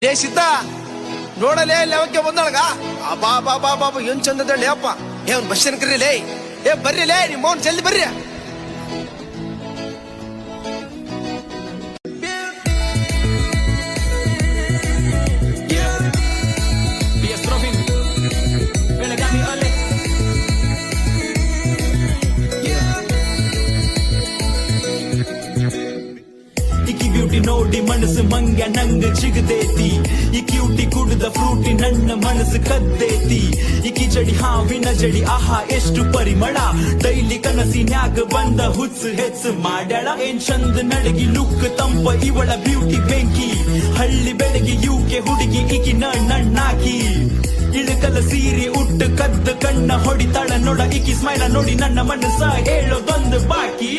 ಏ ಸಿದ್ಧ ನೋಡಲೇ ಲೆವಕ್ಕೆ ಬಂದೊಳಗ ಬಾ ಬಾ ಬಾ ಬಾ ಏನ್ ಚಂದದಳ್ಳಿ ಅಪ್ಪ ಏನ್ ಬಸ್ ಕರೀಲೇ ಏ ಬರ್ರಿಲೇ ನಿಮ್ಮ ಮೌನ್ ಜಲ್ದಿ ಬರ್ರಿ. ಬ್ಯೂಟಿ ನೋಡಿ ಮನಸ್ಸು ಮಂಗ ನಂಗ ಜಿಗದೇತಿ ಈ ಕ್ಯೂಟಿ ಕುಡ್ದ ಫ್ರೂಟಿ ನನ್ನ ಮನಸ್ಸು ಕದ್ದೇತಿ ಈ ಕಿಚಡಿ ಹಾವಿನ ಜಡಿ ಆಹಾ ಎಷ್ಟು ಪರಿಮಳ ಡೈಲಿ ಕನಸಿನ್ಯಾಗ ಬಂದ ಹುಚ್ಚು ಹೆಚ್ಚು ಮಾಡ್ಯಾಳ ಏನ್ ಚಂದ ನಡಗಿ ಲುಕ್ ತಂಪ ಇವಳ ಬ್ಯೂಟಿ ಬೆಂಕಿ ಹಳ್ಳಿ ಬೆಳಗಿ ಯುಕೆ ಹುಡುಗಿ ಈಕಿ ನಣ್ಣಾಕಿ ಇಳಕಲ ಸೀರೆ ಉಟ್ಟು ಕದ್ದ ಕಣ್ಣ ಹೊಡಿತಾಳ ನೋಡ ಈಕಿ ಸ್ಮೈಲ ನೋಡಿ ನನ್ನ ಮನಸ್ಸ ಹೇಳೋದೊಂದು ಬಾಕಿ.